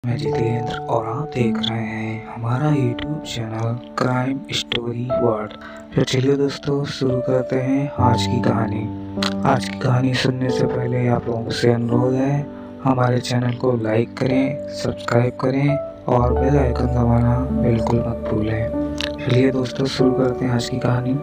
मैं जितेंद्र और आप देख रहे हैं हमारा YouTube channel crime story world. तो चलिए दोस्तों शुरू करते हैं आज की कहानी। आज की कहानी सुनने से पहले आप लोगों से अनुरोध है हमारे चैनल को लाइक करें, सब्सक्राइब करें और बेल आइकन दबाना बिल्कुल मत भूलें। चलिए दोस्तों शुरू करते हैं आज की कहानी।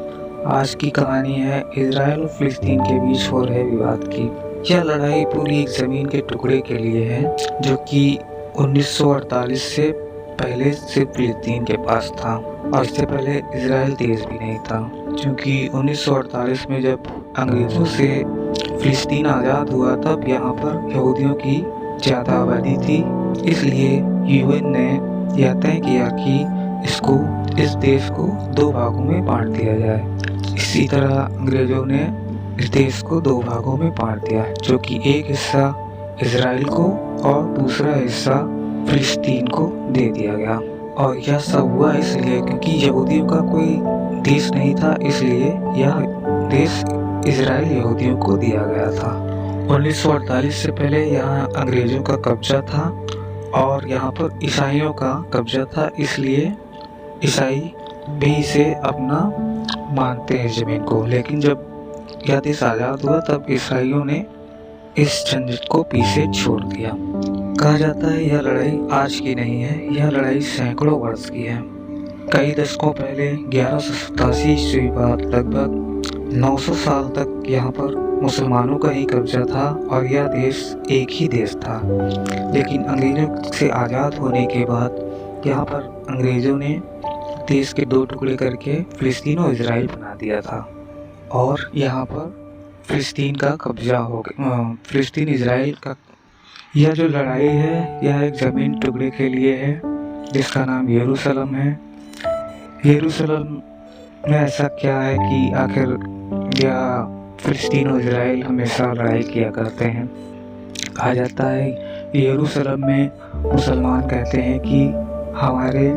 आज की कहानी है इजराइल और फिलिस्तीन के बीच हो रहे विवाद की। यह लड़ाई पूरी एक जमीन के टुकड़े के लिए है जो कि 1948 से पहले सिर्फ फिलिस्तीन के पास था और इससे पहले इजराइल देश भी नहीं था, क्योंकि 1948 में जब अंग्रेज़ों से फिलिस्तीन आज़ाद हुआ तब यहाँ पर यहूदियों की ज़्यादा आबादी थी। इसलिए यूएन ने यह तय किया कि इस देश को दो भागों में बांट दिया जाए। इसी तरह अंग्रेज़ों ने इस देश को दो भागों में बांट दिया, जो कि एक हिस्सा इजराइल को और दूसरा हिस्सा फिलिस्तीन को दे दिया गया। और यह सब हुआ इसलिए क्योंकि यहूदियों का कोई देश नहीं था, इसलिए यह देश इजराइल यहूदियों को दिया गया था। 1948 से पहले यहाँ अंग्रेज़ों का कब्जा था और यहाँ पर ईसाइयों का कब्जा था, इसलिए ईसाई भी इसे अपना मानते हैं ज़मीन को। लेकिन जब यह देश आज़ाद हुआ तब ईसाइयों ने इस झंझट को पीछे छोड़ दिया। कहा जाता है यह लड़ाई आज की नहीं है, यह लड़ाई सैकड़ों वर्ष की है। कई दशकों पहले 1187 ईस्वी बाद लगभग 900 साल तक यहाँ पर मुसलमानों का ही कब्जा था और यह देश एक ही देश था। लेकिन अंग्रेज़ों से आज़ाद होने के बाद यहाँ पर अंग्रेज़ों ने देश के दो टुकड़े करके फिलिस्तीन और इजराइल बना दिया था और यहाँ पर फिलिस्तीन का कब्जा हो गया। फिलिस्तीन इजराइल का यह जो लड़ाई है यह एक ज़मीन टुकड़े के लिए है जिसका नाम यरूशलेम है। यरूशलेम में ऐसा क्या है कि आखिर यह फिलिस्तीन और इजराइल हमेशा लड़ाई किया करते हैं। कहा जाता है यरूशलेम में मुसलमान कहते हैं कि हमारे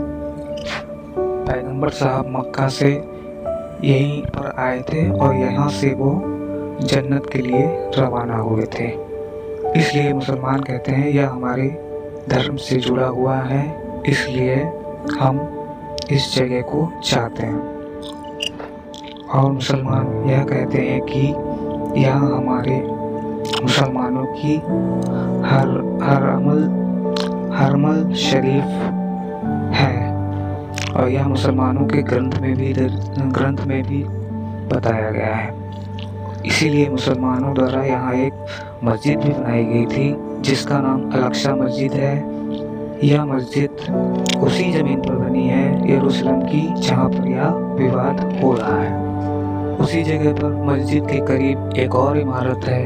पैगंबर साहब मक्का से यहीं पर आए थे और यहाँ से वो जन्नत के लिए रवाना हुए थे, इसलिए मुसलमान कहते हैं यह हमारे धर्म से जुड़ा हुआ है, इसलिए हम इस जगह को चाहते हैं। और मुसलमान यह कहते हैं कि यह हमारे मुसलमानों की हरमल शरीफ है और यह मुसलमानों के ग्रंथ में भी बताया गया है। इसीलिए मुसलमानों द्वारा यहाँ एक मस्जिद भी बनाई गई थी जिसका नाम अल-अक्सा मस्जिद है। यह मस्जिद उसी ज़मीन पर बनी है यरूशलेम की जहाँ पर यह विवाद हो रहा है। उसी जगह पर मस्जिद के करीब एक और इमारत है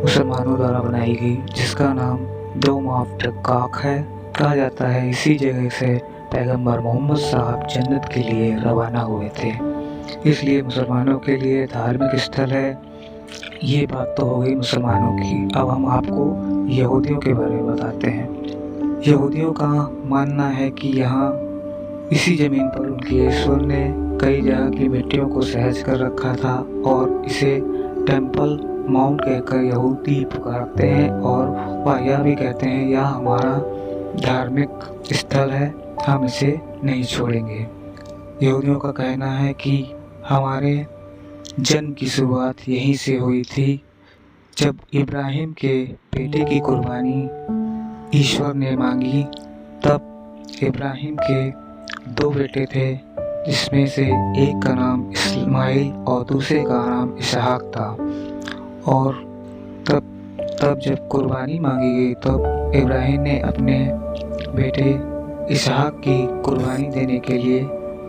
मुसलमानों द्वारा बनाई गई जिसका नाम डोम ऑफ द कॉक है। कहा जाता है इसी जगह से पैगंबर मोहम्मद साहब जन्नत के लिए रवाना हुए थे, इसलिए मुसलमानों के लिए धार्मिक स्थल है। ये बात तो हो गई मुसलमानों की। अब हम आपको यहूदियों के बारे में बताते हैं। यहूदियों का मानना है कि यहाँ इसी ज़मीन पर उनके ईश्वर ने कई जगह की मिट्टियों को सहज कर रखा था और इसे टेम्पल माउंट कहकर यहूदी पुकारते हैं और वह यह भी कहते हैं यह हमारा धार्मिक स्थल है, हम इसे नहीं छोड़ेंगे। यहूदियों का कहना है कि हमारे जन्म की शुरुआत यहीं से हुई थी। जब इब्राहिम के बेटे की कुर्बानी ईश्वर ने मांगी तब इब्राहिम के दो बेटे थे जिसमें से एक का नाम इस्माइल और दूसरे का नाम इसहाक था। और तब जब कुर्बानी मांगी गई तब इब्राहिम ने अपने बेटे इसहाक की कुर्बानी देने के लिए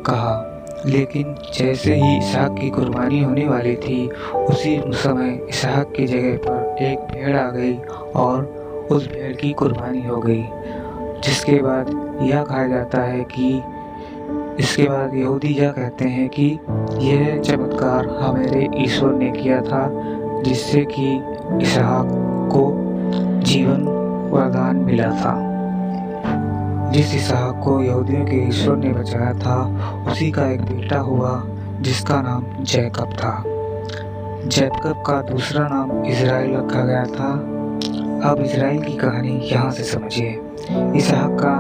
कहा, लेकिन जैसे ही इसहाक की कुर्बानी होने वाली थी उसी समय इसहाक की जगह पर एक भेड़ आ गई और उस भेड़ की कुर्बानी हो गई। जिसके बाद यह कहा जाता है कि इसके बाद यहूदी यह कहते हैं कि यह चमत्कार हमारे ईश्वर ने किया था जिससे कि इसहाक को जीवन वरदान मिला था। जिस इसहाक को यहूदियों के ईश्वर ने बचाया था उसी का एक बेटा हुआ जिसका नाम जैकब था। जैकब का दूसरा नाम इजराइल रखा गया था। अब इजराइल की कहानी यहाँ से समझिए। इसहाक का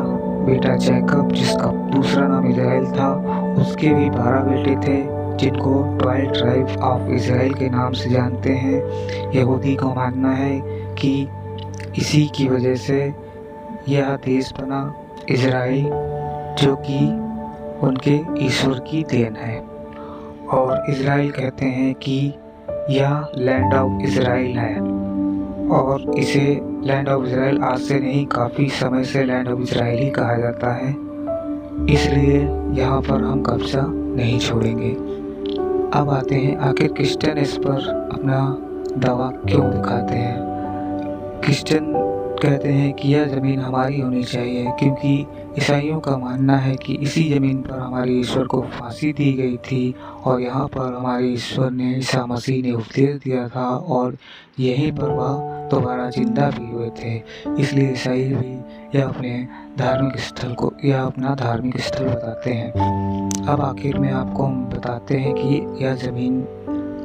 बेटा जैकब, जिसका दूसरा नाम इजराइल था, उसके भी 12 बेटे थे, जिनको 12 ट्राइब ऑफ इजराइल के नाम से जानते हैं। यहूदी का मानना है कि इसी की वजह से यह देश बना इजराइल, जो कि उनके ईश्वर की देन है। और इजराइल कहते हैं कि यह लैंड ऑफ इजराइल है, और इसे लैंड ऑफ इजराइल आज से नहीं, काफ़ी समय से लैंड ऑफ इजराइल ही कहा जाता है। इसलिए यहाँ पर हम कब्जा नहीं छोड़ेंगे। अब आते हैं, आखिर क्रिश्चियन इस पर अपना दावा क्यों दिखाते हैं। क्रिश्चियन कहते हैं कि यह ज़मीन हमारी होनी चाहिए, क्योंकि ईसाइयों का मानना है कि इसी ज़मीन पर हमारे ईश्वर को फांसी दी गई थी, और यहाँ पर हमारे ईश्वर ने, ईसा मसीह ने उपदेश दिया था, और यहीं पर वह दोबारा जिंदा भी हुए थे। इसलिए ईसाई भी यह अपने धार्मिक स्थल को, यह अपना धार्मिक स्थल बताते हैं। अब आखिर में आपको हम बताते हैं कि यह ज़मीन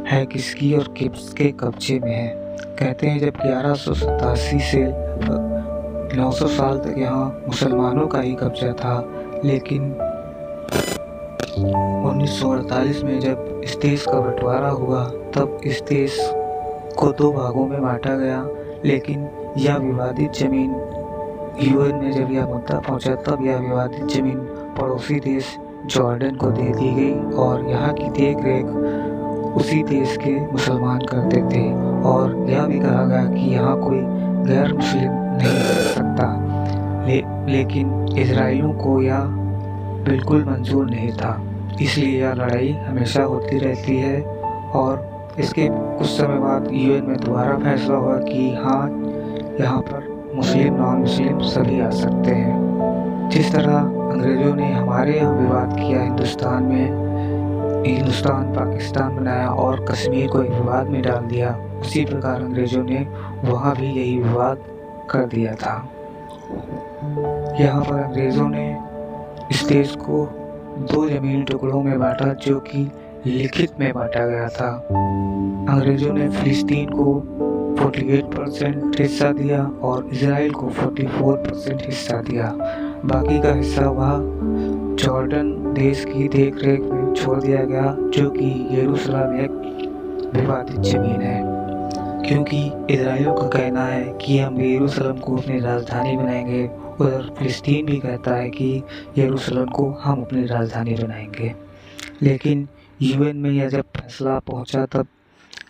है किसकी और किसके कब्जे में है। कहते हैं जब 1187 से 900 साल तक यहाँ मुसलमानों का ही कब्जा था, लेकिन 1948 में जब इस देश का बंटवारा हुआ, तब इस देश को 2 भागों में बांटा गया। लेकिन यह विवादित ज़मीन यूएन में जब यह मुद्दा पहुंचा, तब यह विवादित ज़मीन पड़ोसी देश जॉर्डन को दे दी गई, और यहाँ की देख रेख उसी देश के मुसलमान करते थे। और यह भी कहा गया कि यहाँ कोई गैर मुस्लिम नहीं रह सकता, लेकिन इजराइलियों को यह बिल्कुल मंजूर नहीं था। इसलिए यह लड़ाई हमेशा होती रहती है। और इसके कुछ समय बाद यूएन में दोबारा फैसला हुआ कि हाँ, यहाँ पर मुस्लिम नॉन मुस्लिम सभी आ सकते हैं। जिस तरह अंग्रेज़ों ने हमारे यहाँ विवाद किया, हिंदुस्तान पाकिस्तान बनाया और कश्मीर को एक विवाद में डाल दिया, उसी प्रकार अंग्रेज़ों ने वहाँ भी यही विवाद कर दिया था। यहाँ पर अंग्रेज़ों ने इस देश को 2 ज़मीनी टुकड़ों में बांटा, जो कि लिखित में बांटा गया था। अंग्रेज़ों ने फिलिस्तीन को 48% हिस्सा दिया और इजराइल को 44% हिस्सा दिया। बाकी का हिस्सा वह जॉर्डन देश की देख रेख में छोड़ दिया गया, जो कि यरूशलेम एक विवादित ज़मीन है, क्योंकि इजराइलियों का कहना है कि हम यरूशलेम को अपनी राजधानी बनाएंगे। उधर फिलिस्तीन भी कहता है कि यरूशलेम को हम अपनी राजधानी बनाएंगे। लेकिन यूएन में यह जब फैसला पहुंचा, तब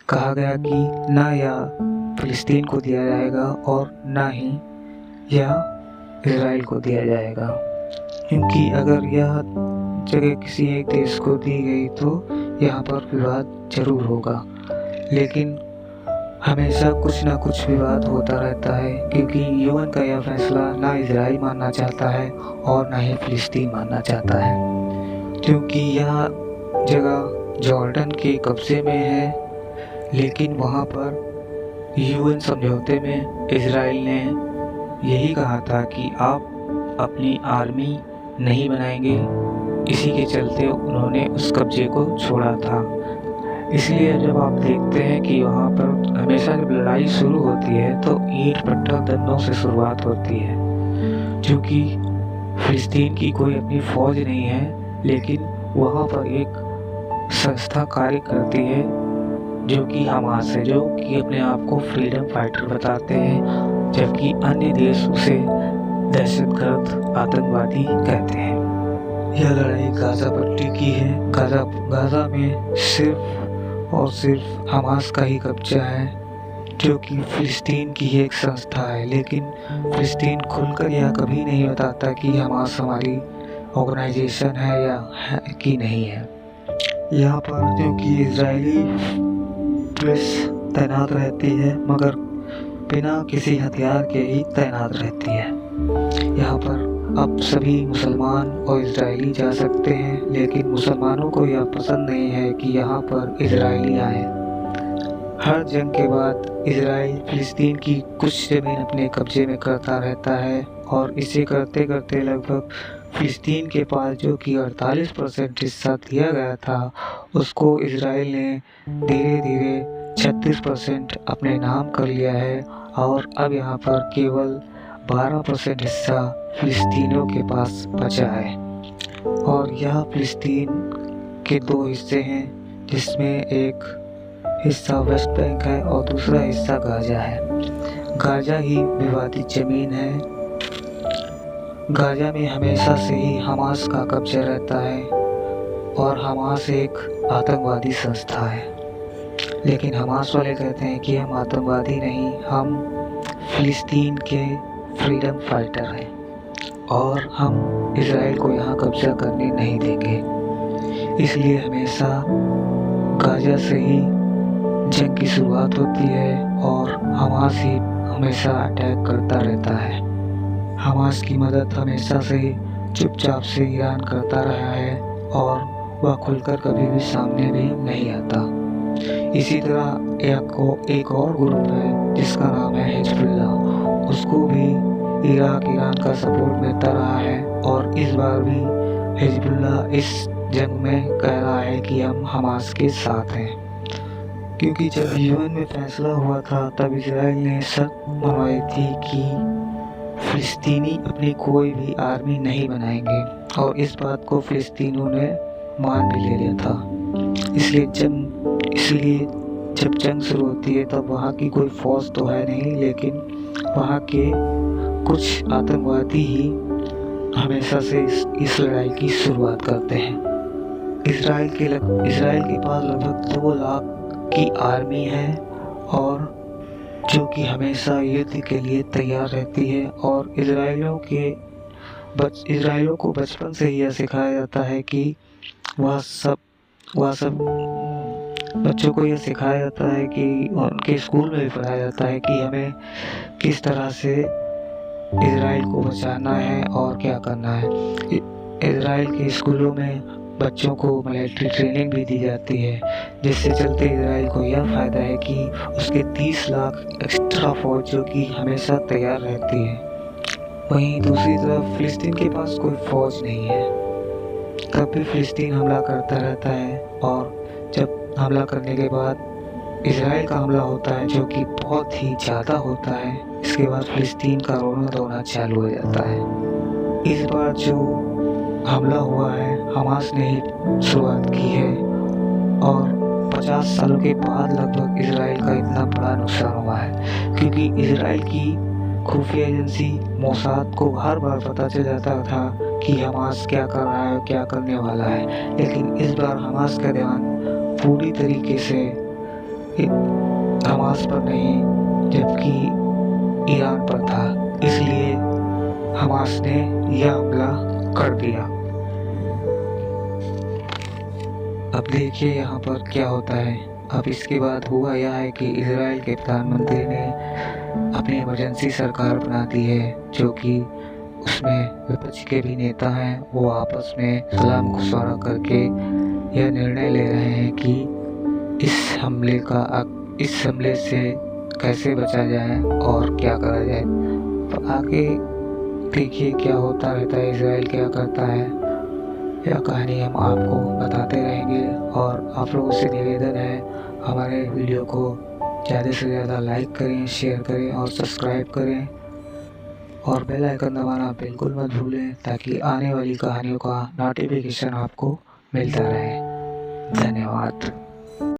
कहा गया कि ना यह फिलिस्तीन को दिया जाएगा और ना ही यह इजराइल को दिया जाएगा, क्योंकि अगर यह जगह किसी एक देश को दी गई तो यहाँ पर विवाद जरूर होगा। लेकिन हमेशा कुछ ना कुछ विवाद होता रहता है, क्योंकि यूएन का यह फैसला ना इजराइल मानना चाहता है और ना ही फिलिस्तीन मानना चाहता है, क्योंकि यह जगह जॉर्डन के कब्जे में है। लेकिन वहाँ पर यूएन समझौते में इजराइल ने यही कहा था कि आप अपनी आर्मी नहीं बनाएंगे, इसी के चलते उन्होंने उस कब्जे को छोड़ा था। इसलिए जब आप देखते हैं कि वहाँ पर हमेशा जब लड़ाई शुरू होती है तो ईंट पत्थर दंडों से शुरुआत होती है, क्योंकि फिलिस्तीन की कोई अपनी फौज नहीं है, लेकिन वहाँ पर एक संस्था कार्य करती है जो कि हमास है, जो कि अपने आप को फ्रीडम फाइटर बताते हैं, जबकि अन्य देश उसे दहशतगर्द आतंकवादी कहते हैं। यह लड़ाई गाजा पट्टी की है। गाजा में सिर्फ और सिर्फ हमास का ही कब्जा है, जो कि फिलिस्तीन की एक संस्था है। लेकिन फिलिस्तीन खुलकर यह कभी नहीं बताता कि हमास हमारी ऑर्गेनाइजेशन है या है कि नहीं है। यहाँ पर क्योंकि इजरायली पुलिस तैनात रहती है, मगर बिना किसी हथियार के ही तैनात रहती है। यहाँ पर अब सभी मुसलमान और इजरायली जा सकते हैं, लेकिन मुसलमानों को यह पसंद नहीं है कि यहाँ पर इजरायली आए। हर जंग के बाद इजराइल फिलिस्तीन की कुछ ज़मीन अपने कब्जे में करता रहता है, और इसे करते करते लगभग फिलिस्तीन के पास जो कि 48% हिस्सा दिया गया था, उसको इजराइल ने धीरे धीरे 36% अपने नाम कर लिया है। और अब यहाँ पर केवल 12% हिस्सा फिलिस्तीनियों के पास बचा है और यह फिलिस्तीन के 2 हिस्से हैं, जिसमें एक हिस्सा वेस्ट बैंक है और दूसरा हिस्सा गाजा है। गाजा ही विवादित जमीन है। गाजा में हमेशा से ही हमास का कब्जा रहता है और हमास एक आतंकवादी संस्था है, लेकिन हमास वाले कहते हैं कि हम आतंकवादी नहीं, हम फिलिस्तीन के फ्रीडम फाइटर हैं और हम इजराइल को यहाँ कब्जा करने नहीं देंगे। इसलिए हमेशा गाजा से ही जंग की शुरुआत होती है और हमास ही हमेशा अटैक करता रहता है। हमास की मदद हमेशा से चुपचाप से ईरान करता रहा है और वह खुलकर कभी भी सामने भी नहीं आता। इसी तरह एक और ग्रुप है जिसका नाम है हिजबुल्ला, उसको भी ईरान का सपोर्ट मिलता रहा है और इस बार भी हिजबुल्ला इस जंग में कह रहा है कि हम हमास के साथ हैं, क्योंकि जब यूएन में फैसला हुआ था तब इजराइल ने शर्त मनवाई थी कि फिलिस्तीनी अपनी कोई भी आर्मी नहीं बनाएंगे और इस बात को फिलिस्तीनियों ने मान भी ले लिया था। इसलिए जब जंग शुरू होती है तब वहाँ की कोई फौज तो है नहीं, लेकिन वहाँ के कुछ आतंकवादी ही हमेशा से इस लड़ाई की शुरुआत करते हैं। इजराइल के पास लगभग 2 लाख की आर्मी है और जो कि हमेशा युद्ध के लिए तैयार रहती है और इजराइलियों को बचपन से यह सिखाया जाता है कि वह सब बच्चों को यह सिखाया जाता है कि उनके स्कूल में भी पढ़ाया जाता है कि हमें किस तरह से इजराइल को बचाना है और क्या करना है। इजराइल के स्कूलों में बच्चों को मिलिट्री ट्रेनिंग भी दी जाती है, जिससे चलते इजराइल को यह फ़ायदा है कि उसके 30 लाख एक्स्ट्रा फौज जो कि हमेशा तैयार रहती है। वहीं दूसरी तरफ फिलिस्तीन के पास कोई फौज नहीं है, तब भी फिलिस्तीन हमला करता रहता है और जब हमला करने के बाद इजराइल का हमला होता है जो कि बहुत ही ज़्यादा होता है, इसके बाद फिलिस्तीन का रोना धोना चालू हो जाता है। इस बार जो हमला हुआ है हमास ने ही शुरुआत की है और 50 सालों के बाद लगभग इजराइल का इतना बड़ा नुकसान हुआ है, क्योंकि इजराइल की खुफिया एजेंसी मोसाद को हर बार पता चल जाता था कि हमास क्या कर रहा है, क्या करने वाला है, लेकिन इस बार हमास का ध्यान पूरी तरीके से हमास पर नहीं जबकि ईरान पर था, इसलिए हमास ने यह हमला कर दिया। अब देखिए यहाँ पर क्या होता है। अब इसके बाद हुआ यह है कि इजराइल के प्रधानमंत्री ने अपनी इमरजेंसी सरकार बना दी है, जो कि उसमें विपक्ष के भी नेता हैं, वो आपस में सलाह मशवरा करके यह निर्णय ले रहे हैं कि इस हमले से कैसे बचा जाए और क्या करा जाए। तो आगे देखिए क्या होता रहता है, इजराइल क्या करता है, यह कहानी हम आपको बताते रहेंगे। और आप लोगों से निवेदन है, हमारे वीडियो को ज़्यादा से ज़्यादा लाइक करें, शेयर करें और सब्सक्राइब करें और बेल आइकन दबाना बिल्कुल मत भूलें, ताकि आने वाली कहानियों का नोटिफिकेशन आपको मिलता रहे। धन्यवाद।